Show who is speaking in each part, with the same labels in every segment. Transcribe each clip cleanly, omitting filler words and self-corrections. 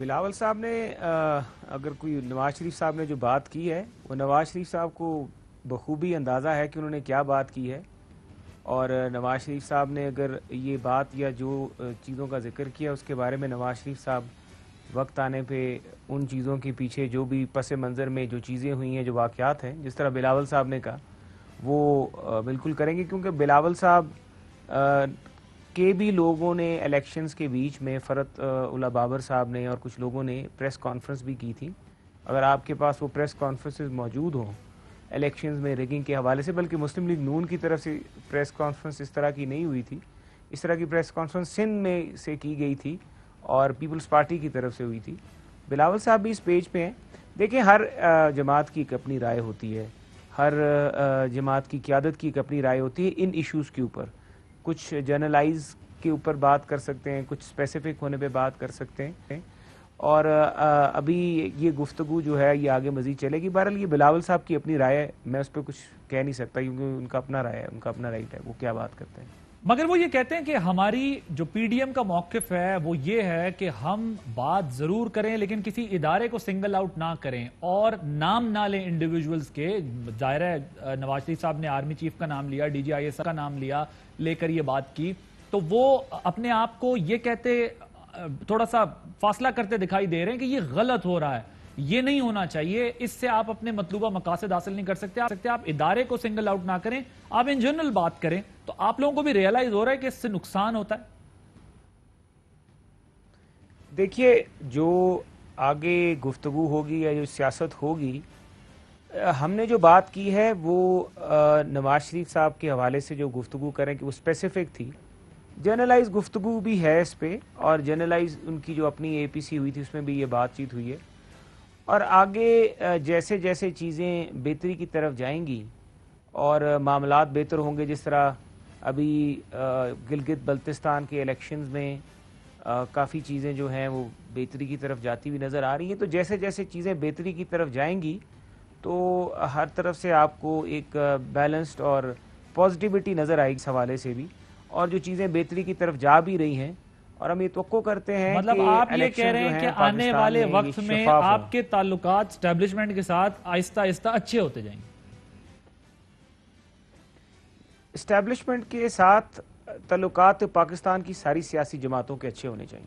Speaker 1: بلاول صاحب نے اگر کوئی نواز شریف صاحب نے جو بات کی ہے وہ نواز شریف صاحب کو بخوبی اندازہ ہے کہ انہوں نے کیا بات کی ہے، اور نواز شریف صاحب نے اگر یہ بات یا جو چیزوں کا ذکر کیا اس کے بارے میں نواز شریف صاحب وقت آنے پہ ان چیزوں کے پیچھے جو بھی پس منظر میں جو چیزیں ہوئی ہیں، جو واقعات ہیں، جس طرح بلاول صاحب نے کہا وہ بالکل کریں گے، کیونکہ بلاول صاحب کے بھی لوگوں نے الیکشنز کے بیچ میں فرت اللہ بابر صاحب نے اور کچھ لوگوں نے پریس کانفرنس بھی کی تھی. اگر آپ کے پاس وہ پریس کانفرنسز موجود ہوں الیکشنز میں ریگنگ کے حوالے سے، بلکہ مسلم لیگ نون کی طرف سے پریس کانفرنس اس طرح کی نہیں ہوئی تھی، اس طرح کی پریس کانفرنس سندھ میں سے کی گئی تھی اور پیپلز پارٹی کی طرف سے ہوئی تھی. بلاول صاحب بھی اس پیج پہ ہیں. دیکھیں، ہر جماعت کی ایک اپنی رائے ہوتی ہے، ہر جماعت کی قیادت کی ایک اپنی رائے ہوتی ہے ان ایشوز کے اوپر. کچھ جرنلائز کے اوپر بات کر سکتے ہیں، کچھ اسپیسیفک ہونے پہ بات کر سکتے ہیں، اور ابھی یہ گفتگو جو ہے یہ آگے مزید چلے گی. بہرحال یہ بلاول صاحب کی اپنی رائے ہے، میں اس پہ کچھ کہہ نہیں سکتا کیونکہ ان کا اپنا رائے ہے، ان کا اپنا رائٹ ہے وہ کیا بات کرتے ہیں.
Speaker 2: مگر وہ یہ کہتے ہیں کہ ہماری جو پی ڈی ایم کا موقف ہے وہ یہ ہے کہ ہم بات ضرور کریں لیکن کسی ادارے کو سنگل آؤٹ نہ کریں اور نام نہ لیں انڈیویجولز کے. ظاہر ہے نواز شریف صاحب نے آرمی چیف کا نام لیا، ڈی جی آئی ایس کا نام لیا، لے کر یہ بات کی، تو وہ اپنے آپ کو یہ کہتے تھوڑا سا فاصلہ کرتے دکھائی دے رہے ہیں کہ یہ غلط ہو رہا ہے، یہ نہیں ہونا چاہیے، اس سے آپ اپنے مطلوبہ مقاصد حاصل نہیں کر سکتے. آپ ادارے کو سنگل آؤٹ نہ کریں، آپ ان جنرل بات کریں. تو آپ لوگوں کو بھی ریئلائز ہو رہا ہے کہ اس سے نقصان ہوتا ہے.
Speaker 1: دیکھیے، جو آگے گفتگو ہوگی یا جو سیاست ہوگی، ہم نے جو بات کی ہے وہ نواز شریف صاحب کے حوالے سے جو گفتگو کریں کہ وہ اسپیسیفک تھی. جرنلائز گفتگو بھی ہے اس پہ، اور جرنلائز ان کی جو اپنی اے پی سی ہوئی تھی اس میں بھی یہ بات چیت ہوئی ہے. اور آگے جیسے جیسے چیزیں بہتری کی طرف جائیں گی اور معاملات بہتر ہوں گے، جس طرح ابھی گلگت بلتستان کے الیکشنز میں کافی چیزیں جو ہیں وہ بہتری کی طرف جاتی ہوئی نظر آ رہی ہیں. تو جیسے جیسے چیزیں بہتری کی طرف جائیں گی تو ہر طرف سے آپ کو ایک بیلنسڈ اور پازیٹیوٹی نظر آئے گی اس حوالے سے بھی. اور جو چیزیں بہتری کی طرف جا بھی رہی ہیں، اور ہم یہ توقع کرتے ہیں
Speaker 2: مطلب آپ یہ کہہ رہے ہیں کہ آنے والے وقت میں آپ کے تعلقات اسٹیبلشمنٹ کے ساتھ آہستہ آہستہ اچھے ہوتے جائیں گے.
Speaker 1: اسٹیبلشمنٹ کے ساتھ تعلقات پاکستان کی ساری سیاسی جماعتوں کے اچھے ہونے چاہیے،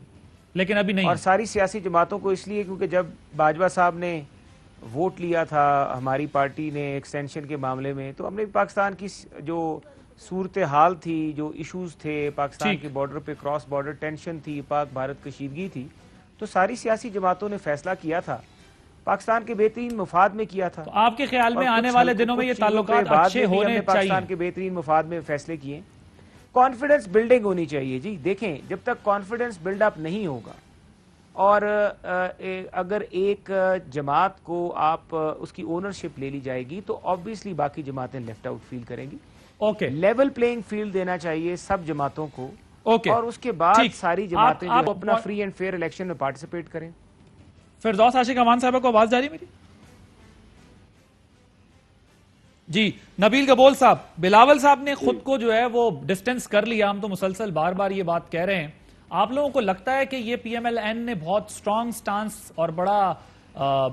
Speaker 2: لیکن ابھی نہیں.
Speaker 1: اور ساری سیاسی جماعتوں کو اس لیے کیونکہ جب باجوہ صاحب نے ووٹ لیا تھا ہماری پارٹی نے ایکسٹینشن کے معاملے میں، تو ہم نے پاکستان کی جو صورتحال تھی، جو ایشوز تھے پاکستان کے بارڈر پہ، کراس بارڈر ٹینشن تھی، پاک بھارت کشیدگی تھی، تو ساری سیاسی جماعتوں نے فیصلہ کیا تھا، پاکستان کے بہترین مفاد میں کیا تھا.
Speaker 2: تو آپ کے خیال میں آنے والے دنوں میں یہ تعلقات اچھے ہونے چاہیے؟
Speaker 1: پاکستان کے بہترین مفاد میں فیصلے کیے. کانفیڈنس بلڈنگ ہونی چاہیے. جی دیکھیں، جب تک کانفیڈنس بلڈ اپ نہیں ہوگا اور اگر ایک جماعت کو آپ اس کی اونرشپ لے لی جائے گی تو آبویسلی باقی جماعتیں لیفٹ آؤٹ فیل کریں گی. لیول پلینگ فیلڈ دینا چاہیے سب جماعتوں کو، اور اس کے بعد ساری جماعتیں جو اپنا فری اینڈ فیئر الیکشن میں پارٹیسپیٹ کریں.
Speaker 2: فردوس عاشق امان صاحبہ کو آواز جاری میری؟ جی نبیل گبول صاحب، بلاول صاحب نے خود کو جو ہے وہ ڈسٹنس کر لیا، ہم تو مسلسل بار بار یہ بات کہہ رہے ہیں. آپ لوگوں کو لگتا ہے کہ یہ پی ایم ایل این نے بہت سٹرونگ سٹانس اور بڑا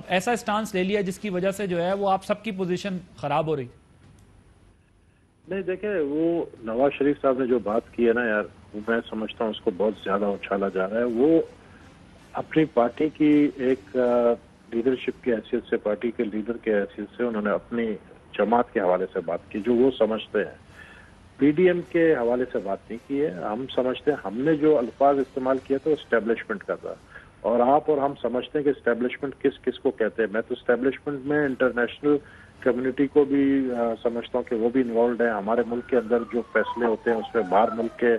Speaker 2: ایسا سٹانس لے لیا جس کی وجہ سے جو ہے وہ آپ سب کی پوزیشن خراب ہو رہی؟
Speaker 3: نہیں، دیکھیں، وہ نواز شریف صاحب نے جو بات کی ہے نا یار، میں سمجھتا ہوں اس کو بہت زیادہ اچھالا جا رہا ہے. وہ اپنی پارٹی کی ایک لیڈرشپ کی حیثیت سے، پارٹی کے لیڈر کی حیثیت سے انہوں نے اپنی جماعت کے حوالے سے بات کی جو وہ سمجھتے ہیں. پی ڈی ایم کے حوالے سے بات نہیں کی ہے. ہم سمجھتے ہیں، ہم نے جو الفاظ استعمال کیا تھا وہ اسٹیبلشمنٹ کا تھا، اور آپ اور ہم سمجھتے ہیں کہ اسٹیبلشمنٹ کس کس کو کہتے ہیں. میں تو اسٹیبلشمنٹ میں انٹرنیشنل کمیونٹی کو بھی سمجھتا ہوں کہ وہ بھی انوالوڈ ہیں. ہمارے ملک کے اندر جو فیصلے ہوتے ہیں اس میں باہر ملک کے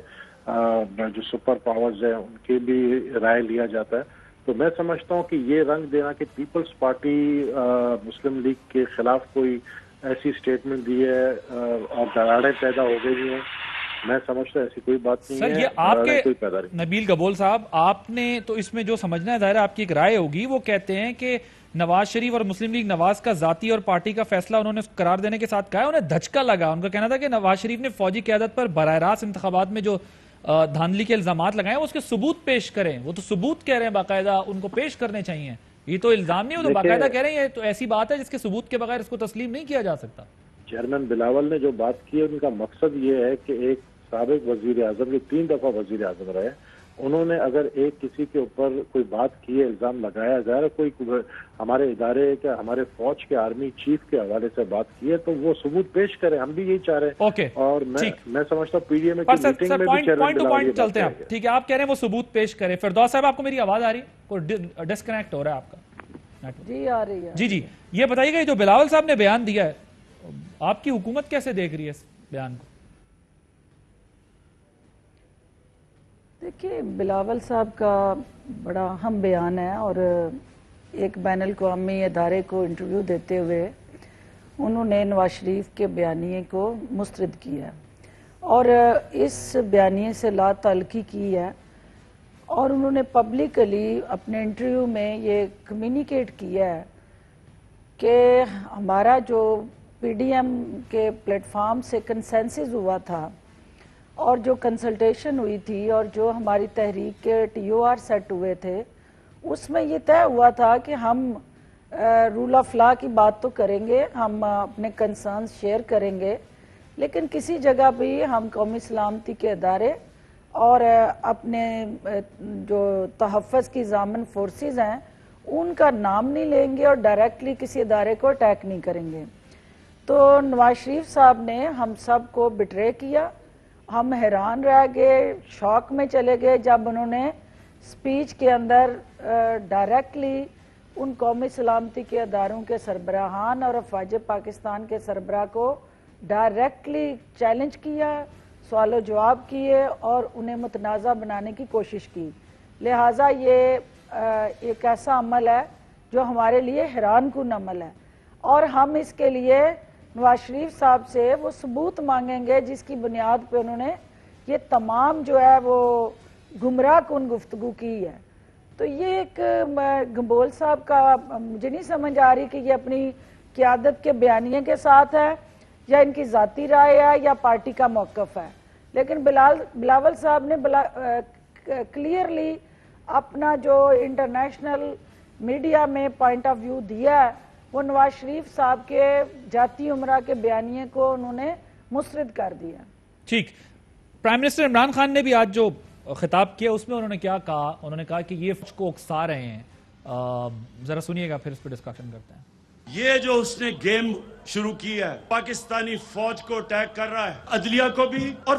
Speaker 3: جو سپر پاورز ہیں ان کی بھی رائے لیا جاتا ہے. تو میں سمجھتا ہوں کہ یہ رنگ دینا کہ پیپلز پارٹی مسلم لیگ کے خلاف کوئی ایسی سٹیٹمنٹ دی ہے اور دراڑیں پیدا ہو گئی ہیں، میں سمجھتا ہوں ایسی کوئی بات نہیں ہے.
Speaker 2: سر، یہ آپ کے نبیل گبول صاحب، آپ نے تو اس میں جو سمجھنا ہے، ظاہر ہے آپ کی ایک رائے ہوگی. وہ کہتے ہیں کہ نواز شریف اور مسلم لیگ نواز کا ذاتی اور پارٹی کا فیصلہ انہوں نے قرار دینے کے ساتھ کہا ہے، انہیں دھچکا لگا. ان کا کہنا تھا کہ نواز شریف نے فوجی قیادت پر براہ راست انتخابات میں جو دھاندلی کے الزامات لگائے وہ اس کے ثبوت پیش کریں. وہ تو ثبوت کہہ رہے ہیں باقاعدہ, ان کو پیش کرنے چاہیے. یہ تو الزام نہیں, وہ تو باقاعدہ کہہ رہے ہیں یہ تو ایسی بات ہے جس کے ثبوت کے بغیر اس کو تسلیم نہیں کیا جا سکتا.
Speaker 3: چیئرمین بلاول نے جو بات کی ہے ان کا مقصد یہ ہے کہ ایک سابق وزیر اعظم جو 3 دفعہ وزیر اعظم رہے, انہوں نے اگر ایک کسی کے اوپر کوئی بات کی ہے, الزام لگایا جا رہا ہے, کوئی ہمارے ادارے کے ہمارے فوج کے آرمی چیف کے حوالے سے بات کی ہے تو وہ ثبوت پیش کریں. ہم بھی یہی چاہ رہے ہیں.
Speaker 2: اوکے,
Speaker 3: اور میں سمجھتا ہوں پی ڈی ایم کی میٹنگ میں بھی
Speaker 2: point
Speaker 3: chairman
Speaker 2: to
Speaker 3: Bilawal
Speaker 2: point
Speaker 3: یہ
Speaker 2: چلتے ہیں
Speaker 3: بات
Speaker 2: آپ.
Speaker 3: کہے گا.
Speaker 2: ٹھیک ہے, آپ کہہ رہے ہیں وہ ثبوت پیش کریں. فردوس صاحب آپ کو میری آواز آ رہی ہے؟ کوئی ڈسکنیکٹ ہو رہا ہے آپ کا؟
Speaker 4: جی آ رہی ہے.
Speaker 2: جی یہ بتائیے گا یہ جو بلاول صاحب نے بیان دیا ہے آپ کی حکومت کیسے دیکھ رہی ہے اس بیان کو؟
Speaker 4: دیکھیے بلاول صاحب کا بڑا اہم بیان ہے اور ایک بین الاقوامی ادارے کو انٹرویو دیتے ہوئے انہوں نے نواز شریف کے بیانیے کو مسترد کیا ہے اور اس بیانیے سے لا تعلقی کی ہے اور انہوں نے پبلکلی اپنے انٹرویو میں یہ کمیونیکیٹ کیا ہے کہ ہمارا جو پی ڈی ایم کے پلیٹ فارم سے کنسنسس ہوا تھا اور جو کنسلٹیشن ہوئی تھی اور جو ہماری تحریک کے ٹی او آر سیٹ ہوئے تھے اس میں یہ طے ہوا تھا کہ ہم رول آف لا کی بات تو کریں گے, ہم اپنے کنسرنز شیئر کریں گے, لیکن کسی جگہ بھی ہم قومی سلامتی کے ادارے اور اپنے جو تحفظ کی ضامن فورسز ہیں ان کا نام نہیں لیں گے اور ڈائریکٹلی کسی ادارے کو اٹیک نہیں کریں گے. تو نواز شریف صاحب نے ہم سب کو بٹرے کیا. ہم حیران رہ گئے, شوق میں چلے گئے جب انہوں نے سپیچ کے اندر ڈائریکٹلی ان قومی سلامتی کے اداروں کے سربراہان اور افواج پاکستان کے سربراہ کو ڈائریکٹلی چیلنج کیا, سوال و جواب کیے اور انہیں متنازع بنانے کی کوشش کی. لہٰذا یہ ایک ایسا عمل ہے جو ہمارے لیے حیران کن عمل ہے اور ہم اس کے لیے نواز شریف صاحب سے وہ ثبوت مانگیں گے جس کی بنیاد پہ انہوں نے یہ تمام جو ہے وہ گمراہ کن گفتگو کی ہے. تو یہ ایک گمبول صاحب کا مجھے نہیں سمجھ آ رہی کہ یہ اپنی قیادت کے بیانیے کے ساتھ ہے یا ان کی ذاتی رائے ہے یا پارٹی کا موقف ہے, لیکن بلاول صاحب نے کلیئرلی اپنا جو انٹرنیشنل میڈیا میں پوائنٹ آف ویو دیا ہے وہ نواز شریف صاحب کے جاتی عمرہ کے بیانیے کو انہوں نے مسترد کر دیا.
Speaker 2: ٹھیک, پرائم منسٹر عمران خان نے بھی آج جو خطاب کیا اس میں انہوں نے کیا کہا؟ انہوں نے کہا کہ یہ فوج کو اکسا رہے ہیں. ذرا سنیے گا پھر اس پہ ڈسکشن کرتے ہیں.
Speaker 5: یہ جو اس نے گیم شروع کی ہے پاکستانی فوج کو اٹیک کر رہا ہے, عدلیہ کو بھی اور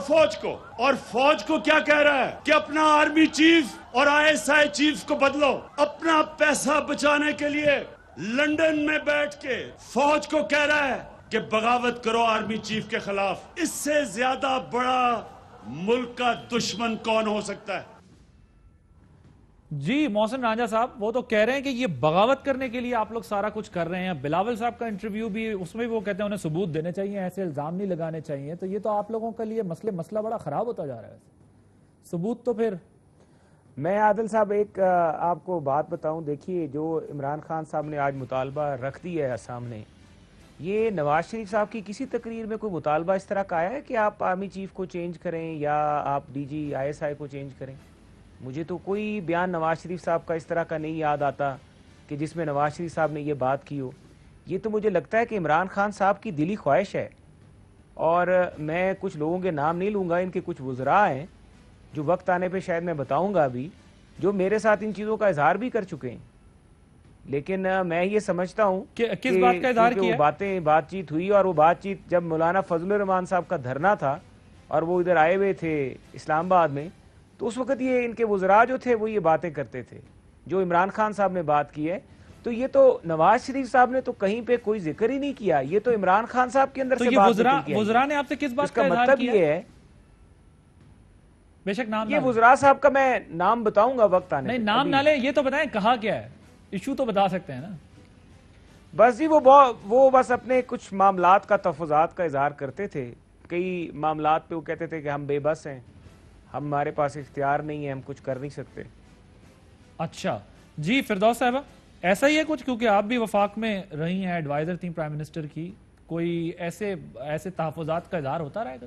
Speaker 5: فوج کو کیا کہہ رہا ہے کہ اپنا آرمی چیف اور ISI چیف کو بدلو. اپنا پیسہ بچانے کے لیے لندن میں بیٹھ کے فوج کو کہہ رہا ہے کہ بغاوت کرو آرمی چیف کے خلاف. اس سے زیادہ بڑا ملک کا دشمن کون ہو سکتا ہے؟
Speaker 2: جی محسن رانجھا صاحب وہ تو کہہ رہے ہیں کہ یہ بغاوت کرنے کے لیے آپ لوگ سارا کچھ کر رہے ہیں. بلاول صاحب کا انٹرویو بھی, اس میں بھی وہ کہتے ہیں انہیں ثبوت دینے چاہیے, ایسے الزام نہیں لگانے چاہیے. تو یہ تو آپ لوگوں کے لیے مسئلہ بڑا خراب ہوتا جا رہا ہے. ثبوت تو پھر
Speaker 1: میں عادل صاحب ایک آپ کو بات بتاؤں. دیکھیے جو عمران خان صاحب نے آج مطالبہ رکھ دیا ہے سامنے, یہ نواز شریف صاحب کی کسی تقریر میں کوئی مطالبہ اس طرح کا آیا ہے کہ آپ آرمی چیف کو چینج کریں یا آپ DG ISI کو چینج کریں؟ مجھے تو کوئی بیان نواز شریف صاحب کا اس طرح کا نہیں یاد آتا کہ جس میں نواز شریف صاحب نے یہ بات کی ہو. یہ تو مجھے لگتا ہے کہ عمران خان صاحب کی دلی خواہش ہے, اور میں کچھ لوگوں کے نام نہیں لوں گا, ان کے کچھ وزراء ہیں جو وقت آنے پہ شاید میں بتاؤں گا بھی, جو میرے ساتھ ان چیزوں کا اظہار بھی کر چکے ہیں. لیکن میں یہ سمجھتا ہوں
Speaker 2: کہ کس بات کا اظہار کیا؟
Speaker 1: وہ بات چیت ہوئی, اور وہ بات چیت جب مولانا فضل الرحمان صاحب کا دھرنا تھا اور وہ ادھر آئے ہوئے تھے اسلام آباد میں, تو اس وقت یہ ان کے وزراء جو تھے وہ یہ باتیں کرتے تھے جو عمران خان صاحب نے بات کی ہے. تو یہ تو نواز شریف صاحب نے تو کہیں پہ کوئی ذکر ہی نہیں کیا, یہ تو عمران خان صاحب کے اندر سے بات ذکر کیا.
Speaker 2: وزراء نے آپ سے کس بات
Speaker 1: کا مطلب یہ ہے,
Speaker 2: بے شک نام
Speaker 1: یہ وزراء صاحب کا میں نام بتاؤں گا وقت آنے.
Speaker 2: نہیں نام نہ لیں, یہ تو بتائیں کہا کیا ہے, ایشو تو بتا سکتے ہیں نا.
Speaker 1: بس جی وہ بس اپنے کچھ معاملات کا تفوضات کا اظہار کرتے تھے. کئی معاملات پہ وہ کہتے تھے کہ ہم بے بس ہیں, ہمارے پاس اختیار نہیں ہے, ہم کچھ کر نہیں سکتے.
Speaker 2: اچھا جی فردوس صاحبہ ایسا ہی ہے کچھ, کیونکہ آپ بھی وفاق میں رہی ہیں, ایڈوائزر تھیں پرائم منسٹر کی, کوئی ایسے تحفظات کا اظہار ہوتا رہے گا؟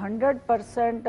Speaker 4: 100%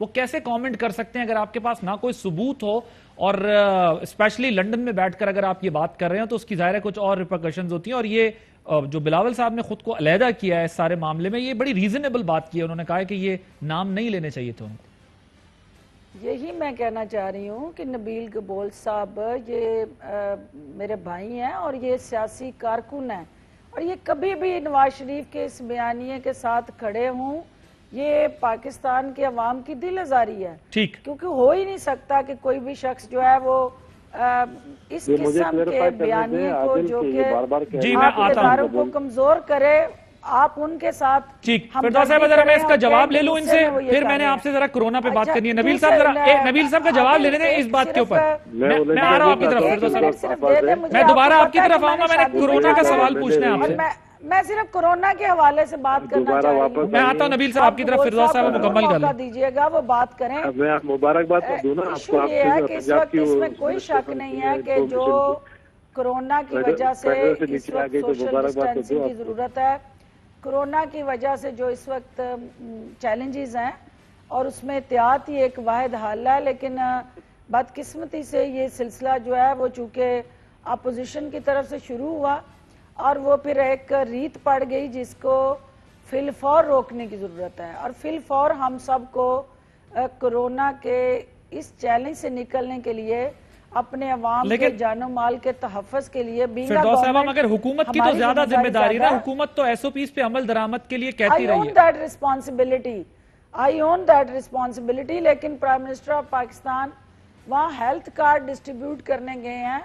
Speaker 2: وہ کیسے کامنٹ کر سکتے ہیں اگر آپ کے پاس نہ کوئی ثبوت ہو اور اسپیشلی لنڈن میں بیٹھ کر اگر آپ یہ بات کر رہے ہیں تو اس کی ظاہر ہے کچھ اور ریپرکشنز ہوتی ہیں. اور یہ جو بلاول صاحب نے خود کو علیحدہ کیا ہے اس سارے معاملے میں, یہ بڑی ریزنیبل بات کی ہے. انہوں نے کہا ہے کہ یہ نام نہیں لینے چاہیے تھے ان کو.
Speaker 4: یہی میں کہنا چاہ رہی ہوں کہ نبیل گبول صاحب یہ میرے بھائی ہیں اور یہ سیاسی کارکن ہیں, اور یہ کبھی بھی نواز شریف کے اس بیانیے کے ساتھ کھڑے ہوں, یہ پاکستان کے عوام کی دل آزاری ہے.
Speaker 2: ٹھیک,
Speaker 4: کیونکہ ہو ہی نہیں سکتا کہ کوئی بھی شخص جو ہے وہ اس قسم کے بیانیے کو جو کہ
Speaker 2: جی میں
Speaker 4: آپ
Speaker 2: آتا
Speaker 4: اداروں
Speaker 2: ہوں.
Speaker 4: کو کمزور کرے, آپ ان کے ساتھ
Speaker 2: ٹھیک, فردوس صاحب ذرا میں اس کا جواب لے لوں ان سے, پھر میں نے آپ سے ذرا کورونا پہ بات کرنی ہے. نبیل صاحب ذرا نبیل صاحب کا جواب لینے دیں اس بات کے اوپر. میں آ رہا ہوں آپ کی طرف فردوس صاحب, میں دوبارہ آپ کی طرف آؤں گا. میں نے کورونا کا سوال پوچھنا ہے آپ سے.
Speaker 4: میں صرف کورونا کے حوالے سے بات کرنا چاہ رہی ہوں.
Speaker 2: میں آتا ہوں نبیل صاحب آپ کی طرف, فردوس صاحب مکمل کر لیں.
Speaker 4: دیجیے گا وہ بات کریں.
Speaker 3: میں مبارکباد دوں نا آپ کو.
Speaker 4: یہ ہے کہ اس وقت اس میں کوئی شک نہیں ہے کہ جو کورونا کی وجہ سے اس وقت سوشل ڈسٹینسنگ کی ضرورت ہے, کورونا کی وجہ سے جو اس وقت چیلنجز ہیں اور اس میں احتیاط ہی ایک واحد حل ہے. لیکن بدقسمتی سے یہ سلسلہ جو ہے وہ چونکہ اپوزیشن کی طرف سے شروع ہوا اور وہ پھر ایک ریت پڑ گئی جس کو فی الفور روکنے کی ضرورت ہے. اور فی الفور ہم سب کو کورونا کے اس چیلنج سے نکلنے کے لیے اپنے عوام کے جان و مال کے تحفظ کے لیے
Speaker 2: فردوس صاحب مگر حکومت کی تو زیادہ ذمہ داری ہے. حکومت تو ایس او پیز پہ عمل درآمد کے لیے کہتی رہی ہے.
Speaker 4: I own that responsibility. لیکن پرائم منسٹر آف پاکستان وہاں ہیلتھ کارڈ ڈسٹریبیوٹ کرنے گئے ہیں,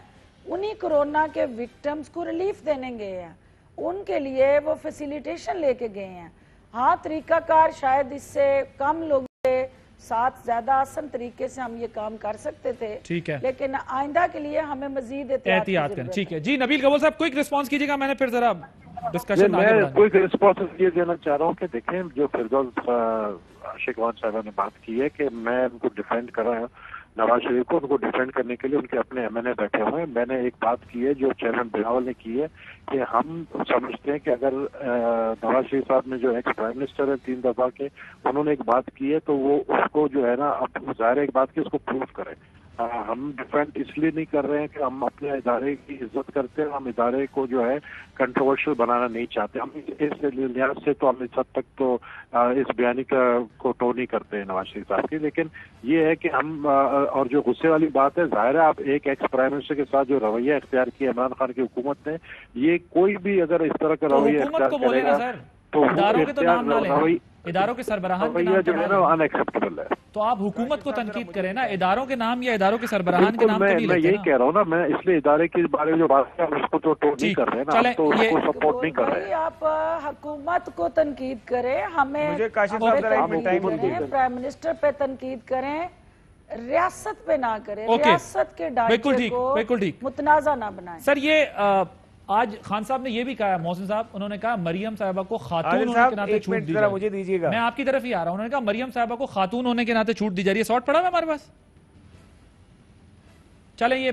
Speaker 4: انہی کورونا کے وکٹمز کو ریلیف دینے گئے ہیں, ان کے لیے وہ فیسیلیٹیشن لے کے گئے ہیں. ہاں طریقہ کار شاید اس سے کم لوگوں کے ساتھ زیادہ آسان طریقے سے ہم یہ کام کر سکتے تھے,
Speaker 2: ٹھیک ہے,
Speaker 4: لیکن آئندہ کے لیے ہمیں مزید
Speaker 2: احتیاط کریں. ٹھیک ہے جی نبیل گبول صاحب کوئک رسپانس کیجیے گا, میں نے پھر ذرا ڈسکشن
Speaker 3: میں کوئک رسپانس یہ دینا چاہ رہا ہوں کہ دیکھیں جو فردوس شیخوان صاحبہ نے بات کی ہے کہ میں ان کو ڈیفینڈ کر رہا ہوں, نواز شریف کو ان کو ڈیفینڈ کرنے کے لیے ان کے اپنے ایم این اے بیٹھے ہوئے ہیں. میں نے ایک بات کی ہے جو چیئرمین بلاول نے کی ہے کہ ہم سمجھتے ہیں کہ اگر نواز شریف صاحب نے جو ایکس پرائم منسٹر ہے 3 دفعہ کے, انہوں نے ایک بات کی ہے تو وہ اس کو جو ہے نا اب ظاہر ایک بات کی اس کو پروف کریں. ہم ڈیفینڈ اس لیے نہیں کر رہے ہیں کہ ہم اپنے ادارے کی عزت کرتے ہیں, ہم ادارے کو جو ہے کنٹروورشل بنانا نہیں چاہتے. ہم اس لحاظ سے تو ہم اس حد تک تو اس بیانی کو ٹو نہیں کرتے ہیں نواز شریف صاحب کی. لیکن یہ ہے کہ ہم اور جو غصے والی بات ہے, ظاہر ہے آپ ایک ایکس پرائم منسٹر کے ساتھ جو رویہ اختیار کیا عمران خان کی حکومت نے, یہ کوئی بھی اگر اس طرح کا رویہ اختیار کرے گا
Speaker 2: تو اداروں کے تو نام نہ لیں, اداروں کے سربراہان کے نام
Speaker 3: جو ہے نا ان ایکسیپٹیبل ہے.
Speaker 2: تو آپ حکومت کو تنقید کریں نا, اداروں کے نام یا اداروں کے سربراہان کے نام تو نہیں لیتے.
Speaker 3: میں یہی کہہ رہا ہوں نا, میں اس لیے ادارے کے بارے میں جو بات ہے اس کو تو ٹوٹ نہیں کر رہے نا, ہم تو اس کو سپورٹ نہیں کر رہے.
Speaker 4: آپ حکومت کو تنقید کریں, ہمیں پرائم منسٹر پہ تنقید کریں, ریاست پہ نہ کریں, ریاست کے ڈھانچے کو متنازع نہ بنائیں.
Speaker 2: سر یہ آج خان صاحب نے یہ بھی کہا, محسن صاحب انہوں نے کہا مریم صاحبہ کو خاتون ہونے کے ناطے چھوٹ دی جائے. میں آپ کی طرف ہی آ رہا ہوں. انہوں نے کہا مریم صاحبہ کو خاتون ہونے کے ناطے چھوٹ دی جا رہی ہے. سارٹ پڑا ہے ہمارے پاس. چلیں یہ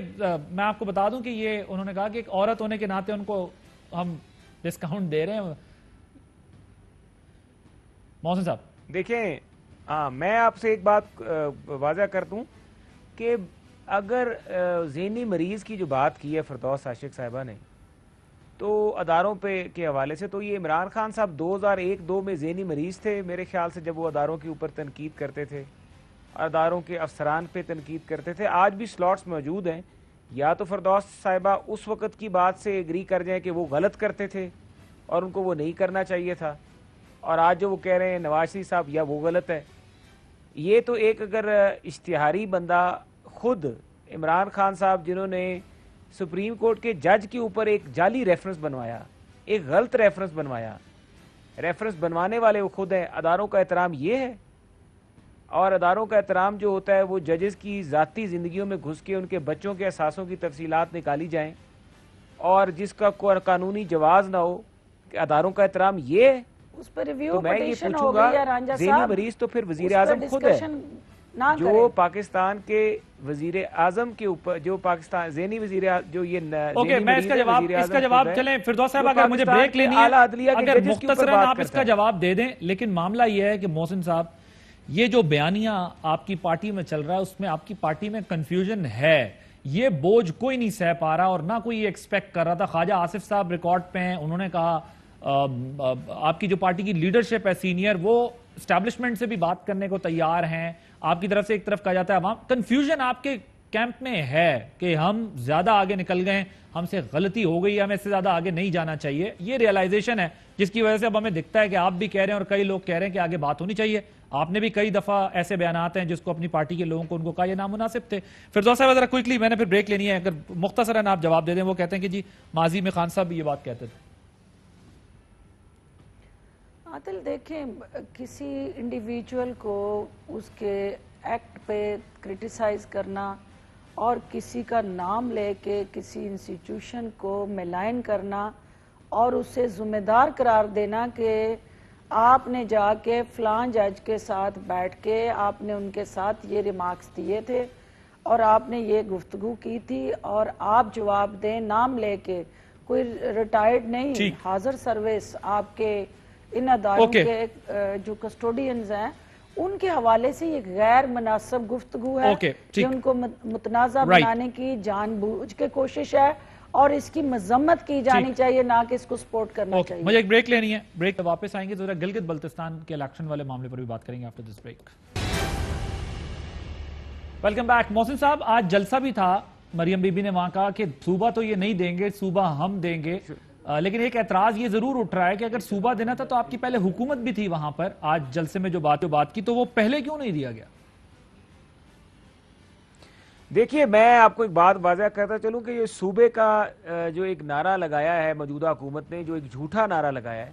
Speaker 2: میں آپ کو بتا دوں کہ یہ انہوں نے کہا کہ ایک عورت ہونے کے ناطے ان کو ہم ڈسکاؤنٹ دے رہے ہیں. محسن صاحب
Speaker 1: دیکھیں, میں آپ سے ایک بات واضح کر دوں کہ اگر ذہنی مریض کی جو بات کی ہے فردوس عاشق صاحبہ نے تو اداروں پہ کے حوالے سے, تو یہ عمران خان صاحب 2001-2 میں ذہنی مریض تھے میرے خیال سے, جب وہ اداروں کے اوپر تنقید کرتے تھے, اداروں کے افسران پہ تنقید کرتے تھے. آج بھی سلاٹس موجود ہیں, یا تو فردوس صاحبہ اس وقت کی بات سے ایگری کر جائیں کہ وہ غلط کرتے تھے اور ان کو وہ نہیں کرنا چاہیے تھا, اور آج جو وہ کہہ رہے ہیں نواز شریف صاحب یا وہ غلط ہے. یہ تو ایک اگر اشتہاری بندہ خود عمران خان صاحب جنہوں نے سپریم کورٹ کے جج کے اوپر ایک جعلی ریفرنس بنوایا, ایک غلط ریفرنس بنوایا, ریفرنس بنوانے والے وہ خود ہیں. اداروں کا احترام یہ ہے, اور اداروں کا احترام جو ہوتا ہے وہ ججز کی ذاتی زندگیوں میں گھس کے ان کے بچوں کے اثاثوں کی تفصیلات نکالی جائیں, اور جس کا قانونی جواز نہ ہو, کہ اداروں کا احترام یہ ہے.
Speaker 4: اس پر ریویو
Speaker 1: تو میں یہ
Speaker 4: پٹیشن
Speaker 1: پوچھوں
Speaker 4: ہو
Speaker 1: گا,
Speaker 4: گئی ہے رانجھا
Speaker 1: ذہنی
Speaker 4: صاحب,
Speaker 1: مریض تو پھر وزیر
Speaker 4: اس پر
Speaker 1: اعظم خود ہے,
Speaker 4: ڈسکشن نہ
Speaker 1: جو
Speaker 4: کریں.
Speaker 1: پاکستان کے وزیر اعظم کے اوپر, جو پاکستان ذہنی وزیر جو یہ
Speaker 2: اوکے, میں اس کا جواب چلیں فردوس صاحب اگر مجھے بریک لینی ہے, اگر مختصراً آپ اس کا جواب دے دیں. لیکن معاملہ یہ ہے کہ محسن صاحب یہ جو بیانیہ آپ کی پارٹی میں چل رہا ہے اس میں آپ کی پارٹی میں کنفیوژن ہے، یہ بوجھ کوئی نہیں سہ پا رہا اور نہ کوئی ایکسپیکٹ کر رہا تھا. خواجہ آصف صاحب ریکارڈ پہ ہیں، انہوں نے کہا آپ کی جو پارٹی کی لیڈرشپ ہے سینئر، وہ اسٹیبلشمنٹ سے بھی بات کرنے کو تیار ہیں. آپ کی طرف سے ایک طرف کہا جاتا ہے عوام، کنفیوژن آپ کے کیمپ میں ہے کہ ہم زیادہ آگے نکل گئے، ہم سے غلطی ہو گئی، ہمیں اس سے زیادہ آگے نہیں جانا چاہیے. یہ ریئلائزیشن ہے جس کی وجہ سے اب ہمیں دکھتا ہے کہ آپ بھی کہہ رہے ہیں اور کئی لوگ کہہ رہے ہیں کہ آگے بات ہونی چاہیے. آپ نے بھی کئی دفعہ ایسے بیانات ہیں جس کو اپنی پارٹی کے لوگوں کو ان کو کہا یہ نامناسب تھے. فردوس صاحب ذرا کوئکلی، میں نے پھر بریک لینی ہے، اگر مختصراً آپ جواب دے دیں. وہ کہتے ہیں کہ جی ماضی میں خان صاحب بھی یہ بات کہتے تھے.
Speaker 4: عادل دیکھیں، کسی انڈیویجول کو اس کے ایکٹ پہ کرٹیسائز کرنا اور کسی کا نام لے کے کسی انسٹیٹیوشن کو ملائن کرنا اور اسے ذمہ دار قرار دینا کہ آپ نے جا کے فلاں جج کے ساتھ بیٹھ کے آپ نے ان کے ساتھ یہ ریمارکس دیے تھے اور آپ نے یہ گفتگو کی تھی اور آپ جواب دیں نام لے کے. کوئی ریٹائرڈ نہیں، حاضر سروس آپ کے ان اداروں کے جو کسٹوڈینز ہیں ان کے حوالے سے یہ غیر مناسب گفتگو ہے. یہ ان کو متنازع بنانے کی جان بوجھ کے کوشش ہے اور اس کی مذمت کی جانی چاہیے، نہ کہ اس کو سپورٹ کرنا چاہیے.
Speaker 2: مجھے ایک بریک لینی ہے، بریک واپس آئیں گے ذرا گلگت بلتستان کے الیکشن والے معاملے پر بھی بات کریں گے after this break. Welcome back. Mohsin صاحب، آج جلسہ بھی تھا، مریم بی بی نے وہاں کہا کہ صوبہ تو یہ نہیں دیں گے، صوبہ ہم دیں گے، لیکن ایک اعتراض یہ ضرور اٹھ رہا ہے کہ اگر صوبہ دینا تھا تو آپ کی پہلے حکومت بھی تھی وہاں پر. آج جلسے میں جو بات کی تو وہ پہلے کیوں نہیں دیا گیا؟
Speaker 1: دیکھیے، میں آپ کو ایک بات واضح کرتا چلوں کہ یہ صوبے کا جو ایک نعرہ لگایا ہے موجودہ حکومت نے، جو ایک جھوٹا نعرہ لگایا ہے،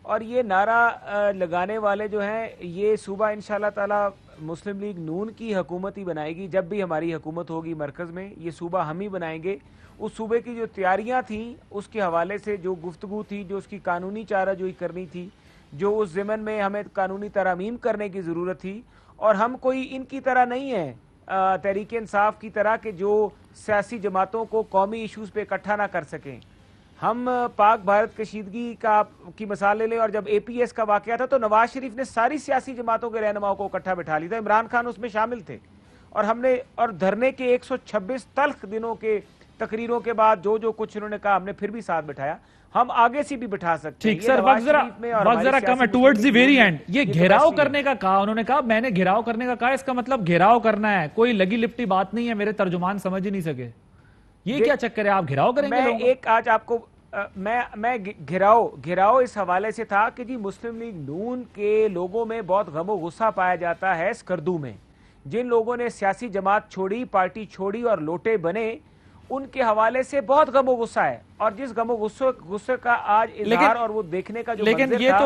Speaker 1: اور یہ نعرہ لگانے والے جو ہیں یہ صوبہ انشاءاللہ تعالی مسلم لیگ نون کی حکومت ہی بنائے گی. جب بھی ہماری حکومت ہوگی مرکز میں، یہ صوبہ ہم ہی بنائیں گے. اس صوبے کی جو تیاریاں تھیں اس کے حوالے سے جو گفتگو تھی، جو اس کی قانونی چارہ جوئی کرنی تھی، جو اس ضمن میں ہمیں قانونی ترامیم کرنے کی ضرورت تھی، اور ہم کوئی ان کی طرح نہیں ہیں تحریک انصاف کی طرح کہ جو سیاسی جماعتوں کو قومی ایشوز پہ اکٹھا نہ کر سکیں. ہم پاک بھارت کشیدگی کی مثال لے لیں، اور جب اے پی ایس کا واقعہ تھا تو نواز شریف نے ساری سیاسی جماعتوں کے رہنماؤں کو اکٹھا بٹھا لیا تھا، عمران خان اس میں شامل تھے، اور ہم نے اور دھرنے کے 126 تلخ دنوں کے تقریروں کے بعد جو کچھ انہوں نے کہا ہم نے پھر بھی ساتھ بٹھایا. ہم آگے سے بھی بٹھا سکتے ہیں.
Speaker 2: ٹھیک سر، وقت ذرا کم ہے، ٹورڈز دی ویری اینڈ. یہ گھیراؤ کرنے کا کہا، انہوں نے کہا میں نے گھیراؤ کرنے کا کہا، اس کا مطلب گھیراؤ کرنا ہے، کوئی لگی لپٹی بات نہیں ہے. میرے ترجمان سمجھ ہی نہیں سکے. یہ کیا چکر ہے، آپ گھیراؤ کریں گے؟
Speaker 1: میں ایک آج آپ کو میں گھیراؤ اس حوالے سے تھا کہ جی مسلم لیگ نون کے لوگوں میں بہت غم و غصہ پایا جاتا ہے اسکردو میں. جن لوگوں نے سیاسی جماعت چھوڑی، پارٹی چھوڑی اور لوٹے بنے، ان کے حوالے سے بہت غم و غصہ ہے، اور جس غم و غصے کا آج اظہار اور وہ دیکھنے کا جو منظر تھا